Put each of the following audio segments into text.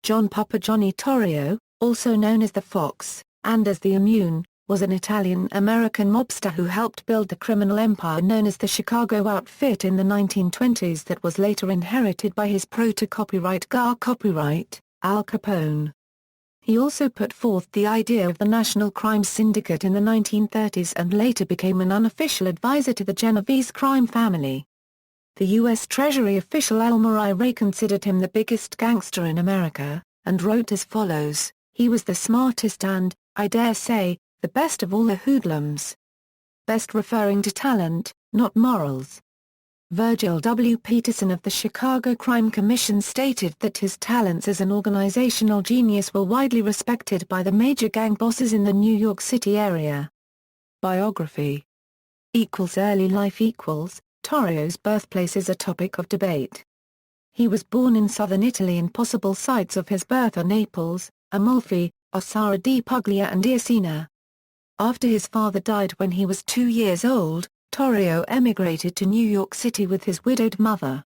John Papa Johnny Torrio, also known as the Fox, and as the Immune, was an Italian-American mobster who helped build the criminal empire known as the Chicago Outfit in the 1920s that was later inherited by his proto-copyright copyright, Al Capone. He also put forth the idea of the National Crime Syndicate in the 1930s and later became an unofficial advisor to the Genovese crime family. The U.S. Treasury official Elmer Irey considered him the biggest gangster in America, and wrote as follows, "He was the smartest and, I dare say, the best of all the hoodlums." Best referring to talent, not morals. Virgil W. Peterson of the Chicago Crime Commission stated that his talents as an organizational genius were widely respected by the major gang bosses in the New York City area. Biography. Early life. Torrio's birthplace is a topic of debate. He was born in southern Italy and possible sites of his birth are Naples, Amalfi, Ossara di Puglia and Iacina. After his father died when he was 2 years old, Torrio emigrated to New York City with his widowed mother.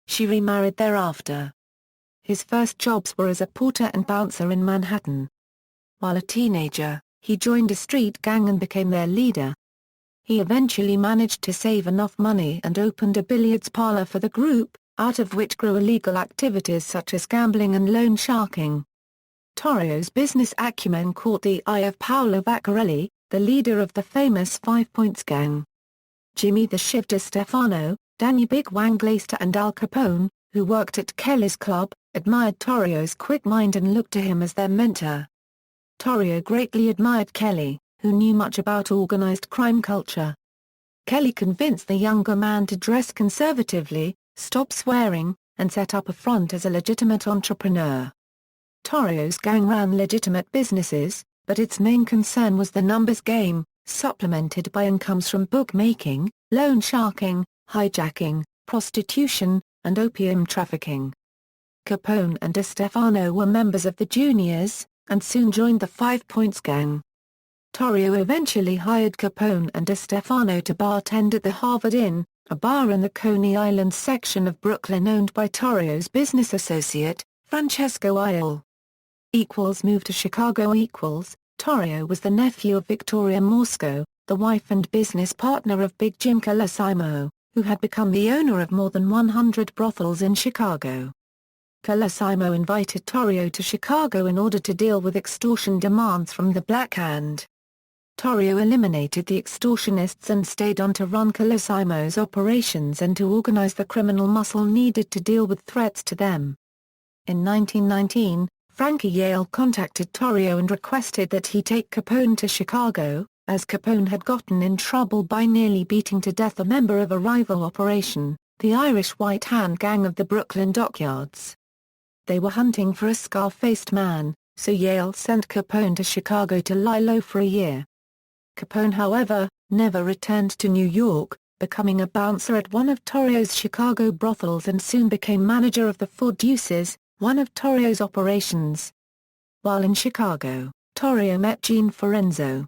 She remarried thereafter. His first jobs were as a porter and bouncer in Manhattan. While a teenager, he joined a street gang and became their leader. He eventually managed to save enough money and opened a billiards parlor for the group, out of which grew illegal activities such as gambling and loan sharking. Torrio's business acumen caught the eye of Paolo Vaccarelli, the leader of the famous Five Points gang. Jimmy the Shifter Stefano, Danny Big Wang Glaster and Al Capone, who worked at Kelly's Club, admired Torrio's quick mind and looked to him as their mentor. Torrio greatly admired Kelly, who knew much about organized crime culture. Kelly convinced the younger man to dress conservatively, stop swearing, and set up a front as a legitimate entrepreneur. Torrio's gang ran legitimate businesses, but its main concern was the numbers game, supplemented by incomes from bookmaking, loan sharking, hijacking, prostitution, and opium trafficking. Capone and DeStefano were members of the Juniors, and soon joined the Five Points gang. Torrio eventually hired Capone and DeStefano to bartend at the Harvard Inn, a bar in the Coney Island section of Brooklyn owned by Torrio's business associate, Francesco Aiello. Moved to Chicago. Torrio was the nephew of Victoria Morsco, the wife and business partner of Big Jim Colosimo, who had become the owner of more than 100 brothels in Chicago. Colosimo invited Torrio to Chicago in order to deal with extortion demands from the Black Hand. Torrio eliminated the extortionists and stayed on to run Colosimo's operations and to organize the criminal muscle needed to deal with threats to them. In 1919, Frankie Yale contacted Torrio and requested that he take Capone to Chicago, as Capone had gotten in trouble by nearly beating to death a member of a rival operation, the Irish White Hand Gang of the Brooklyn Dockyards. They were hunting for a scar-faced man, so Yale sent Capone to Chicago to lie low for a year. Capone, however, never returned to New York, becoming a bouncer at one of Torrio's Chicago brothels and soon became manager of the Four Deuces, one of Torrio's operations. While in Chicago, Torrio met Gene Forenzo.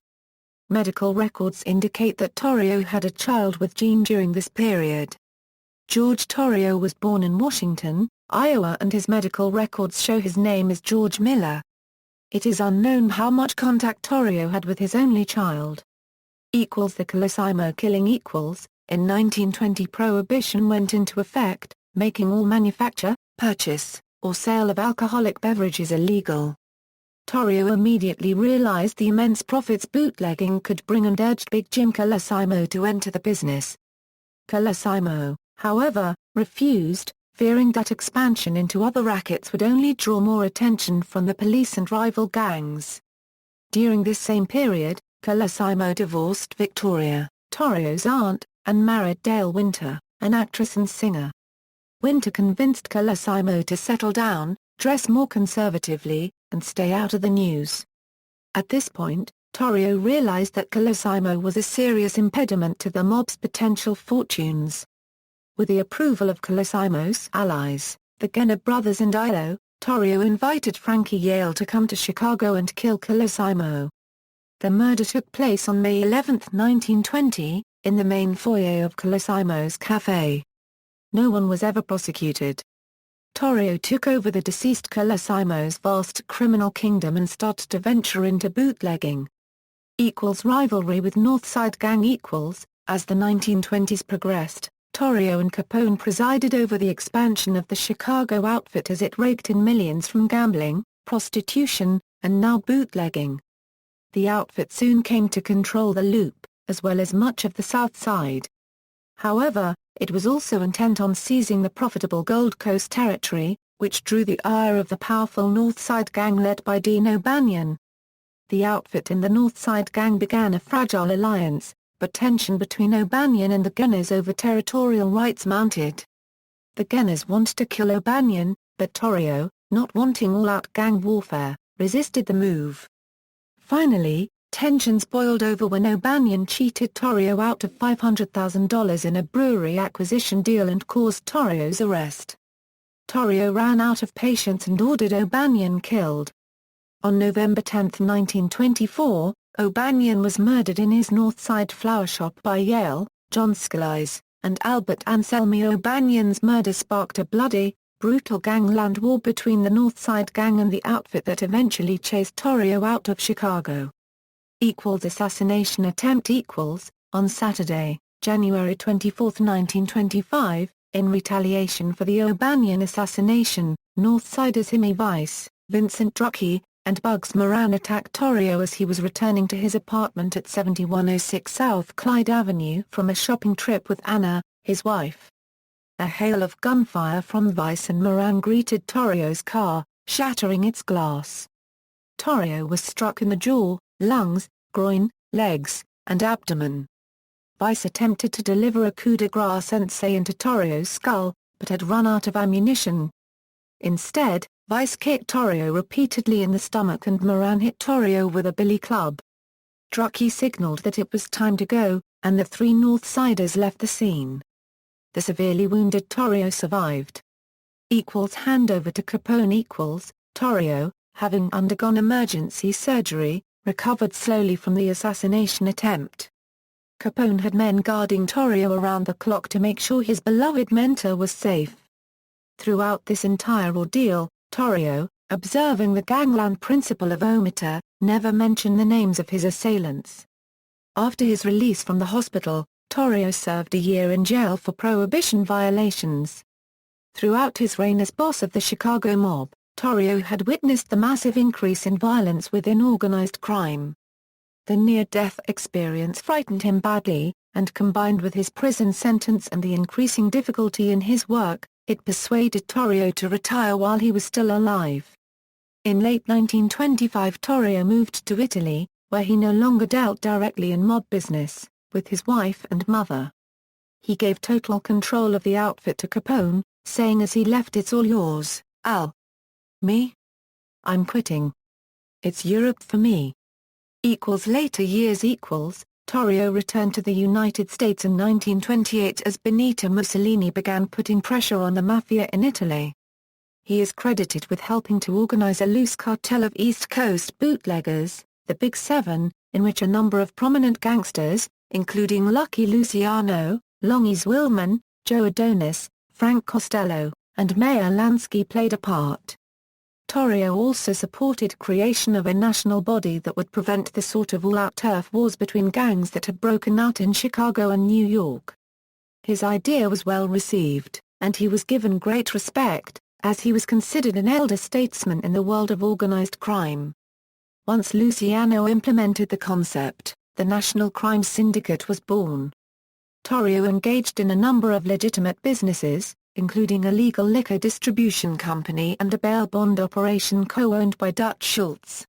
Medical records indicate that Torrio had a child with Gene during this period. George Torrio was born in Washington, Iowa, and his medical records show his name is George Miller. It is unknown how much contact Torrio had with his only child. The Colosimo killing. In 1920 Prohibition went into effect, making all manufacture, purchase, or sale of alcoholic beverages illegal. Torrio immediately realized the immense profits bootlegging could bring and urged Big Jim Colosimo to enter the business. Colosimo, however, refused, fearing that expansion into other rackets would only draw more attention from the police and rival gangs. During this same period, Colosimo divorced Victoria, Torrio's aunt, and married Dale Winter, an actress and singer. Winter convinced Colosimo to settle down, dress more conservatively, and stay out of the news. At this point, Torrio realized that Colosimo was a serious impediment to the mob's potential fortunes. With the approval of Colosimo's allies, the Genna brothers and Aiello, Torrio invited Frankie Yale to come to Chicago and kill Colosimo. The murder took place on May 11, 1920, in the main foyer of Colosimo's cafe. No one was ever prosecuted. Torrio took over the deceased Colosimo's vast criminal kingdom and started to venture into bootlegging. Rivalry with Northside Gang. As the 1920s progressed, Torrio and Capone presided over the expansion of the Chicago outfit as it raked in millions from gambling, prostitution, and now bootlegging. The outfit soon came to control the Loop, as well as much of the South Side. However, it was also intent on seizing the profitable Gold Coast territory, which drew the ire of the powerful Northside Gang led by Dean O'Banion. The outfit and the Northside Gang began a fragile alliance, but tension between O'Banion and the Genovese over territorial rights mounted. The Genovese wanted to kill O'Banion, but Torrio, not wanting all-out gang warfare, resisted the move. Finally, tensions boiled over when O'Banion cheated Torrio out of $500,000 in a brewery acquisition deal and caused Torrio's arrest. Torrio ran out of patience and ordered O'Banion killed. On November 10, 1924, O'Banion was murdered in his Northside flower shop by Yale, John Scalise, and Albert Anselmi. O'Banion's murder sparked a bloody, brutal gangland war between the Northside Gang and the outfit that eventually chased Torrio out of Chicago. Assassination attempt. On Saturday, January 24, 1925, in retaliation for the O'Banion assassination, Northsiders Himmy Vice, Vincent Drucke, and Bugs Moran attacked Torrio as he was returning to his apartment at 7106 South Clyde Avenue from a shopping trip with Anna, his wife. A hail of gunfire from Vice and Moran greeted Torrio's car, shattering its glass. Torrio was struck in the jaw, lungs, groin, legs, and abdomen. Vice attempted to deliver a coup de grace sensei into Torrio's skull, but had run out of ammunition. Instead, Vice kicked Torrio repeatedly in the stomach and Moran hit Torrio with a billy club. Drucke signaled that it was time to go, and the three Northsiders left the scene. The severely wounded Torrio survived. Handover to Capone. Torrio, having undergone emergency surgery, recovered slowly from the assassination attempt. Capone had men guarding Torrio around the clock to make sure his beloved mentor was safe. Throughout this entire ordeal, Torrio, observing the gangland principle of omerta, never mentioned the names of his assailants. After his release from the hospital, Torrio served a year in jail for prohibition violations. Throughout his reign as boss of the Chicago mob, Torrio had witnessed the massive increase in violence within organized crime. The near-death experience frightened him badly, and combined with his prison sentence and the increasing difficulty in his work, it persuaded Torrio to retire while he was still alive. In late 1925 Torrio moved to Italy, where he no longer dealt directly in mob business, with his wife and mother. He gave total control of the outfit to Capone, saying as he left, "It's all yours, Al." "Me? I'm quitting. It's Europe for me." Later years. Torrio returned to the United States in 1928 as Benito Mussolini began putting pressure on the mafia in Italy. He is credited with helping to organize a loose cartel of East Coast bootleggers, the Big Seven, in which a number of prominent gangsters, including Lucky Luciano, Longies Willman, Joe Adonis, Frank Costello, and Meyer Lansky played a part. Torrio also supported creation of a national body that would prevent the sort of all-out turf wars between gangs that had broken out in Chicago and New York. His idea was well received, and he was given great respect, as he was considered an elder statesman in the world of organized crime. Once Luciano implemented the concept, the National Crime Syndicate was born. Torrio engaged in a number of legitimate businesses, including a legal liquor distribution company and a bail bond operation co-owned by Dutch Schultz.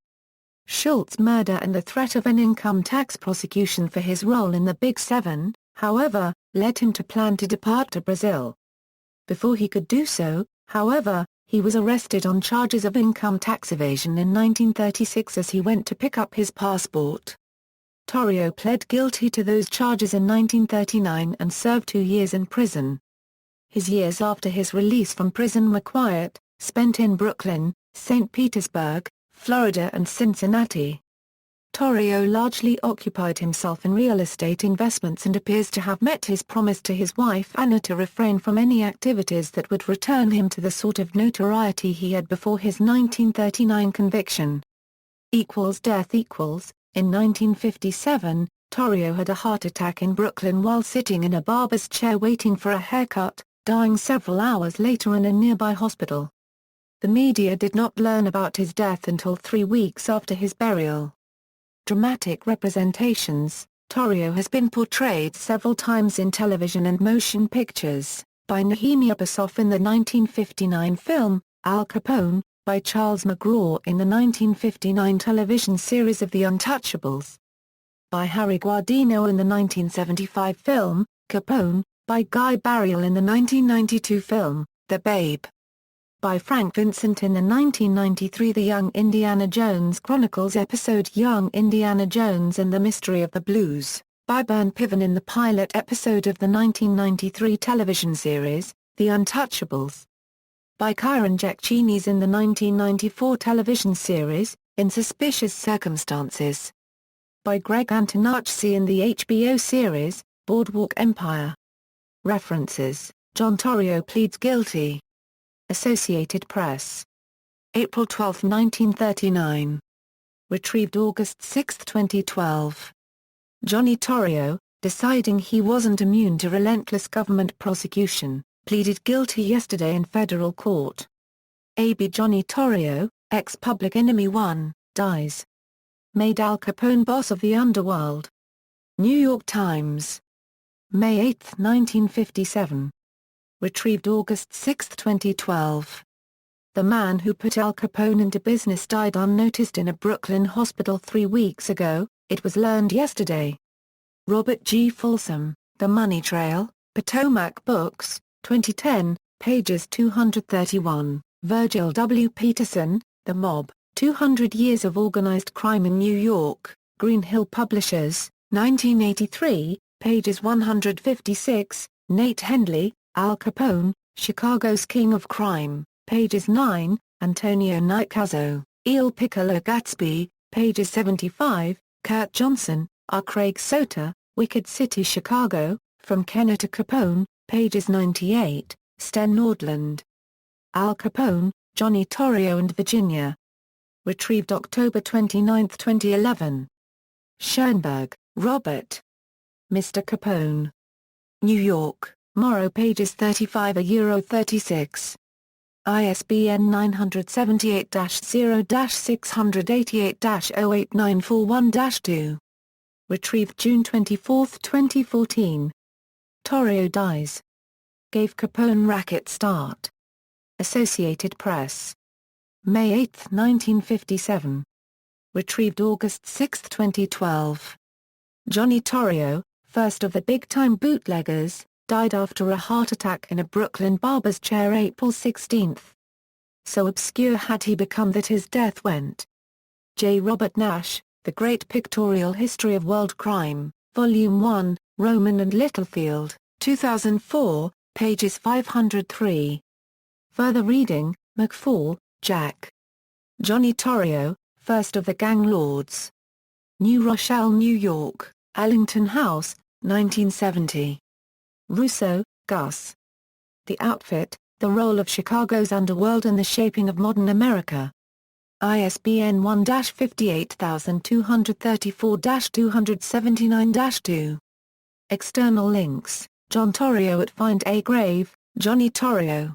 Schultz's murder and the threat of an income tax prosecution for his role in the Big Seven, however, led him to plan to depart to Brazil. Before he could do so, however, he was arrested on charges of income tax evasion in 1936 as he went to pick up his passport. Torrio pled guilty to those charges in 1939 and served 2 years in prison. His years after his release from prison were quiet, spent in Brooklyn, St. Petersburg, Florida and Cincinnati. Torrio largely occupied himself in real estate investments and appears to have met his promise to his wife Anna to refrain from any activities that would return him to the sort of notoriety he had before his 1939 conviction. Death equals, in 1957, Torrio had a heart attack in Brooklyn while sitting in a barber's chair waiting for a haircut, dying several hours later in a nearby hospital. The media did not learn about his death until 3 weeks after his burial. Dramatic representations. Torrio has been portrayed several times in television and motion pictures, by Nehemiah Basoff in the 1959 film, Al Capone, by Charles McGraw in the 1959 television series of The Untouchables, by Harry Guardino in the 1975 film, Capone, by Guy Barriel in the 1992 film, The Babe, by Frank Vincent in the 1993 The Young Indiana Jones Chronicles episode Young Indiana Jones and the Mystery of the Blues, by Bern Piven in the pilot episode of the 1993 television series, The Untouchables, by Kyron Giacchini's in the 1994 television series, In Suspicious Circumstances, by Greg Antonacci in the HBO series, Boardwalk Empire. References: John Torrio pleads guilty. Associated Press. April 12, 1939. Retrieved August 6, 2012. Johnny Torrio, deciding he wasn't immune to relentless government prosecution, pleaded guilty yesterday in federal court. A.B. Johnny Torrio, ex-Public Enemy 1, dies. Made Al Capone boss of the underworld. New York Times. May 8, 1957. Retrieved August 6, 2012. The man who put Al Capone into business died unnoticed in a Brooklyn hospital 3 weeks ago, it was learned yesterday. Robert G. Folsom, The Money Trail, Potomac Books, 2010, pages 231. Virgil W. Peterson, The Mob, 200 Years of Organized Crime in New York, Green Hill Publishers, 1983, pages 156. Nate Hendley, Al Capone, Chicago's King of Crime, pages 9. Antonio Nicazzo, Il Piccolo Gatsby, pages 75. Kurt Johnson, R. Craig Sota, Wicked City Chicago, From Kenner to Capone, pages 98. Sten Nordland. Al Capone, Johnny Torrio and Virginia. Retrieved October 29, 2011. Schoenberg, Robert. Mr. Capone. New York, Morrow pages 35-36. ISBN 978-0-688-08941-2. Retrieved June 24, 2014. Torrio dies. Gave Capone racket start. Associated Press. May 8, 1957. Retrieved August 6, 2012. Johnny Torrio, first of the big-time bootleggers, died after a heart attack in a Brooklyn barber's chair April 16. So obscure had he become that his death went. J. Robert Nash, The Great Pictorial History of World Crime, Volume 1, Rowman and Littlefield, 2004, pages 503. Further reading, McFall, Jack. Johnny Torrio, First of the Gang Lords. New Rochelle, New York, Ellington House, 1970. Russo, Gus. The Outfit, The Role of Chicago's Underworld in the Shaping of Modern America. ISBN 1-58234-279-2. External links, John Torrio at Find a Grave, Johnny Torrio.